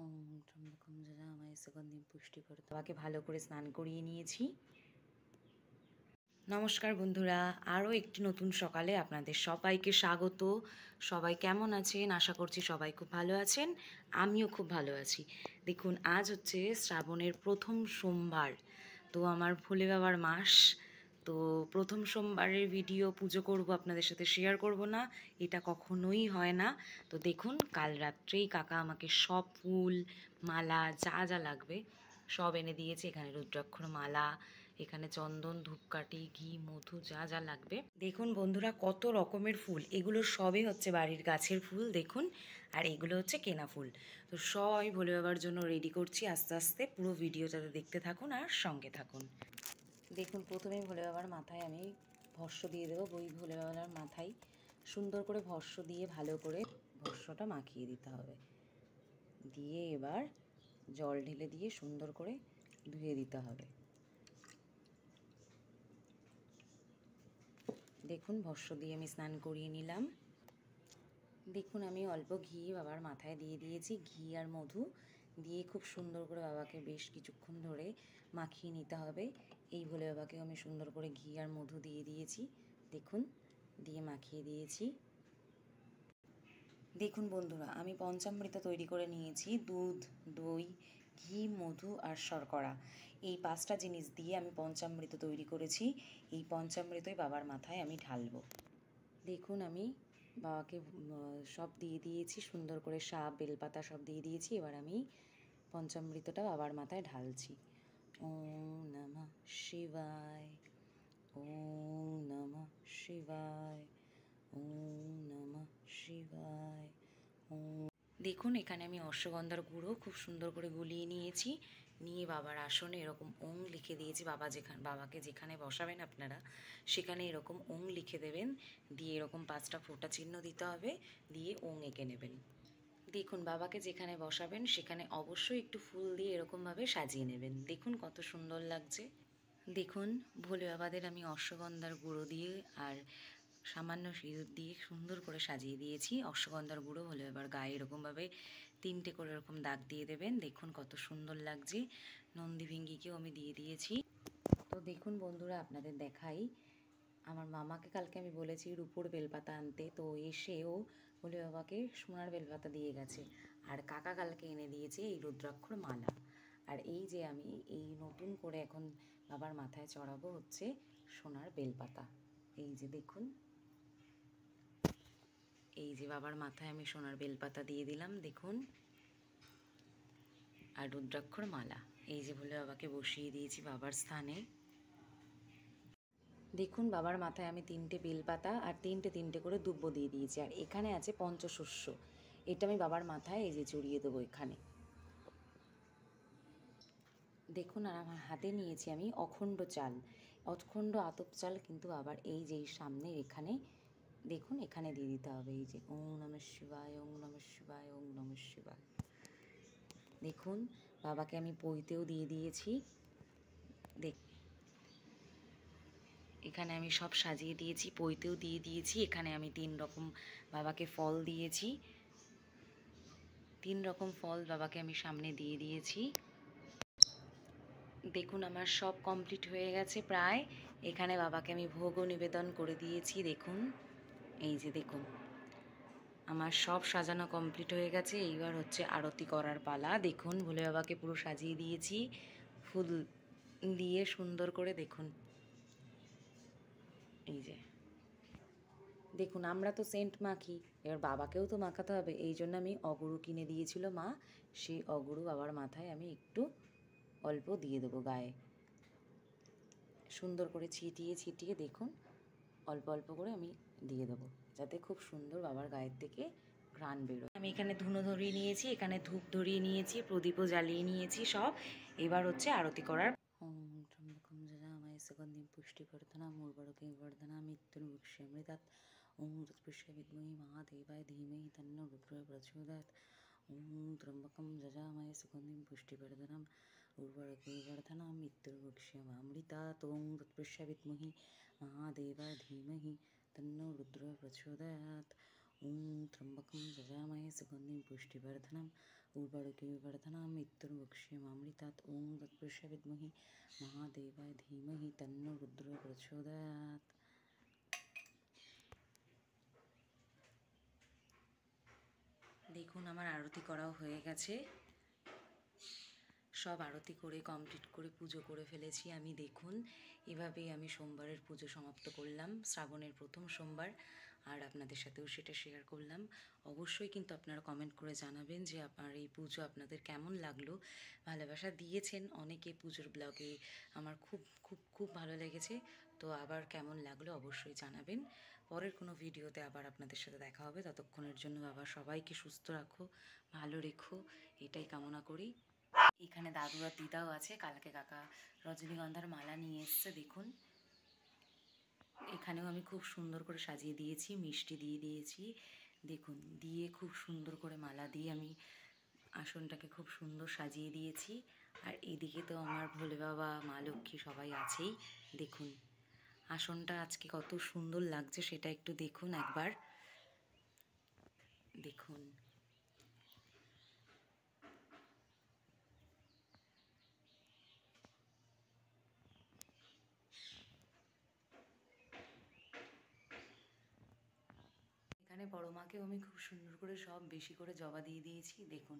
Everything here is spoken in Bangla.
ওম ত্র্যম্বকম যজামহে সুগন্ধিম পুষ্টিবর্ধনম। বাবাকে ভালো করে স্নান করিয়ে নিয়েছি। নমস্কার বন্ধুরা, আরও একটি নতুন সকালে আপনাদের সবাইকে স্বাগত। সবাই কেমন আছেন? আশা করছি সবাই খুব ভালো আছেন, আমিও খুব ভালো আছি। দেখুন, আজ হচ্ছে শ্রাবণের প্রথম সোমবার, তো আমার ভোলে বাবার মাস। তো প্রথম সোমবারের ভিডিও পুজো করব, আপনাদের সাথে শেয়ার করব না, এটা কখনোই হয় না। তো দেখুন, কাল রাত্রেই কাকা আমাকে সব ফুল মালা যা যা লাগবে সব এনে দিয়েছে। এখানে রুদ্রাক্ষর মালা, এখানে চন্দন, ধূপকাঠি, ঘি, মধু যা যা লাগবে। দেখুন বন্ধুরা, কত রকমের ফুল, এগুলো সবই হচ্ছে বাড়ির গাছের ফুল দেখুন, আর এগুলো হচ্ছে কেনা ফুল। তো সবাই ভোলে বাবার জন্য রেডি করছি আস্তে আস্তে। পুরো ভিডিওটাতে দেখতে থাকুন আর সঙ্গে থাকুন। দেখুন, প্রথমেই ভোলে বাবার মাথায় আমি ভস্য দিয়ে দেবো। ওই ভোলে বাবার মাথায় সুন্দর করে ভস্য দিয়ে ভালো করে ভস্যটা মাখিয়ে দিতে হবে। দিয়ে এবার জল ঢেলে দিয়ে সুন্দর করে ধুয়ে দিতে হবে। দেখুন, ভস্য দিয়ে আমি স্নান করিয়ে নিলাম। দেখুন, আমি অল্প ঘি বাবার মাথায় দিয়ে দিয়েছি। ঘি আর মধু দিয়ে খুব সুন্দর করে বাবাকে বেশ কিছুক্ষণ ধরে মাখিয়ে নিতে হবে। এই ভোলে বাবাকে আমি সুন্দর করে ঘি আর মধু দিয়ে দিয়েছি। দেখুন, দিয়ে মাখিয়ে দিয়েছি। দেখুন বন্ধুরা, আমি পঞ্চামৃত তৈরি করে নিয়েছি। দুধ, দই, ঘি, মধু আর শর্করা, এই 5টা জিনিস দিয়ে আমি পঞ্চামৃত তৈরি করেছি। এই পঞ্চামৃতই বাবার মাথায় আমি ঢালবো। দেখুন, আমি বাবাকে সব দিয়ে দিয়েছি, সুন্দর করে সাপ বেলপাতা সব দিয়ে দিয়েছি। এবার আমি পঞ্চামৃতটা বাবার মাথায় ঢালছি। ওম নমঃ শিবায়, ওম নমঃ শিবায়, ওম নমঃ শিবায়, ওম। দেখুন, এখানে আমি অশ্বগন্ধার গুঁড়ো খুব সুন্দর করে গুলিয়ে নিয়েছি। নিয়ে বাবার আসনে এরকম ওং লিখে দিয়েছি। বাবাকে যেখানে বসাবেন আপনারা সেখানে এরকম ওং লিখে দেবেন। দিয়ে এরকম 5টা ফোঁটা চিহ্ন দিতে হবে, দিয়ে ওং এঁকে নেবেন। দেখুন, বাবাকে যেখানে বসাবেন সেখানে অবশ্যই একটু ফুল দিয়ে এরকমভাবে সাজিয়ে নেবেন। দেখুন কত সুন্দর লাগছে। দেখুন, ভোলে বাবাদের আমি অশ্বগন্ধার গুঁড়ো দিয়ে আর সামান্য সিঁদুর দিয়ে সুন্দর করে সাজিয়ে দিয়েছি। অশ্বগন্ধার গুঁড়ো হলে এবার গায়ে এরকমভাবে 3টে করে এরকম দাগ দিয়ে দেবেন। দেখুন কত সুন্দর লাগছে। নন্দী ভিঙ্গিকেও আমি দিয়ে দিয়েছি। তো দেখুন বন্ধুরা, আপনাদের দেখাই, আমার মামাকে কালকে আমি বলেছি রূপোর বেলপাতা আনতে, তো এসেও ভোলে বাবাকে সোনার বেলপাতা দিয়ে গেছে। আর কাকা কালকে এনে দিয়েছে এই রুদ্রাক্ষর মালা। আর এই যে আমি এই নতুন করে এখন বাবার মাথায় চড়াবো হচ্ছে সোনার বেলপাতা। এই যে দেখুন, এই যে বাবার মাথায় আমি সোনার বেলপাতা দিয়ে দিলাম দেখুন, আর রুদ্রাক্ষর মালা এই যে ভোলে বাবাকে বসিয়ে দিয়েছি বাবার স্থানে। দেখুন, বাবার মাথায় আমি 3টে বেলপাতা আর 3টে করে দুব্বো দিয়ে দিয়েছি। আর এখানে আছে পঞ্চশস্য, এটা আমি বাবার মাথায় এই যে চড়িয়ে দেবো এখানে। দেখুন, আর আমার হাতে নিয়েছি আমি অখণ্ড চাল, অখণ্ড আতপ চাল, কিন্তু আবার এই যে সামনে এখানে দেখুন এখানে দিয়ে দিতে হবে। এই যে ওং নমঃ শিবায়, ওং নমঃ শিবায়, ওং নমঃ শিবায়। দেখুন, বাবাকে আমি পইতেও দিয়ে দিয়েছি। এখানে আমি সব সাজিয়ে দিয়েছি, পইতেও দিয়ে দিয়েছি। এখানে আমি 3 রকম বাবাকে ফল দিয়েছি। 3 রকম ফল বাবাকে আমি সামনে দিয়ে দিয়েছি। দেখুন, আমার সব কমপ্লিট হয়ে গেছে প্রায়। এখানে বাবাকে আমি ভোগও নিবেদন করে দিয়েছি। দেখুন, এই যে দেখুন, আমার সব সাজানো কমপ্লিট হয়ে গেছে। এইবার হচ্ছে আরতি করার পালা। দেখুন, ভোলে বাবাকে পুরো সাজিয়ে দিয়েছি ফুল দিয়ে সুন্দর করে। দেখুন, এই যে দেখুন, আমরা তো সেন্ট মাখি, এবার বাবাকেও তো মাখাতে হবে। এই জন্য আমি অগুরু কিনে দিয়েছিল মা, সেই অগুরু বাবার মাথায় আমি একটু অল্প দিয়ে দেবো গায়ে, সুন্দর করে ছিটিয়ে দেখুন অল্প অল্প করে আমি দিয়ে দেবো, যাতে খুব সুন্দর বাবার গায়ের থেকে ঘ্রাণ বেরোয়। আমি এখানে ধুনো ধরিয়ে নিয়েছি, এখানে ধূপ ধরিয়ে নিয়েছি, প্রদীপও জ্বালিয়ে নিয়েছি সব। এবার হচ্ছে আরতি করার। ওম ত্র্যম্বকম যজামহে সুগন্ধিম পুষ্টিবর্ধনম উর্বরকেং বর্ধনম মৃত্যুর্মুক্ষীয়মৃতাৎ। ওম তৎপুরুষায় বিদ্মহে মহাদেবায় ধীমহি তন্নো রুদ্রः প্রচোদয়াৎ। ওম ত্র্যম্বকম যজামহে সুগন্ধিম পুষ্টিবর্ধনম উর্বরকেং বর্ধনম মৃত্যুর্মুক্ষীয়মামৃতাৎ। ওম তৎপুরুষায় বিদ্মহে মহাদেবায় ধীমহি তন্নো রুদ্রः প্রচোদয়াৎ। ওম ত্র্যম্বকম যজামহে সুগন্ধিম পুষ্টিবর্ধনম উর্বরকীবর্ধনম মৃত্যুর্মুক্ষীয়মামৃতাৎ। ওম তৎপুরুষায় বিদ্মহে মহাদেবায় ধীমহি তন্নো রুদ্র প্রচোদয়াৎ। দেখুন আমার আরতি করাও হয়ে গেছে, সব আরতি করে কমপ্লিট করে পুজো করে ফেলেছি আমি। দেখুন এভাবেই আমি সোমবারের পুজো সমাপ্ত করলাম, শ্রাবণের প্রথম সোমবার, আর আপনাদের সাথেও সেটা শেয়ার করলাম। অবশ্যই কিন্তু আপনারা কমেন্ট করে জানাবেন যে আপনার এই পুজো আপনাদের কেমন লাগলো। ভালোবাসা দিয়েছেন অনেকে পুজোর ব্লগে, আমার খুব খুব খুব ভালো লেগেছে। তো আবার কেমন লাগলো অবশ্যই জানাবেন। পরের কোনো ভিডিওতে আবার আপনাদের সাথে দেখা হবে। ততক্ষণের জন্য বাবা সবাইকে সুস্থ রাখো, ভালো রেখো, এটাই কামনা করি। এখানে দাদু আর দিদাও আছে, কালকে কাকা রজনীগন্ধার মালা নিয়ে এসছে। দেখুন এখানেও আমি খুব সুন্দর করে সাজিয়ে দিয়েছি, মিষ্টি দিয়ে দিয়েছি। দেখুন দিয়ে খুব সুন্দর করে মালা দিয়ে আমি আসনটাকে খুব সুন্দর সাজিয়ে দিয়েছি। আর এদিকে তো আমার ভোলে বাবা, মা লক্ষ্মী সবাই আছেই। দেখুন আসনটা আজকে কত সুন্দর লাগছে সেটা একটু দেখুন একবার। দেখুন এখানে বড় মাকেও আমি খুব সুন্দর করে সব বেশি করে জবা দিয়ে দিয়েছি। দেখুন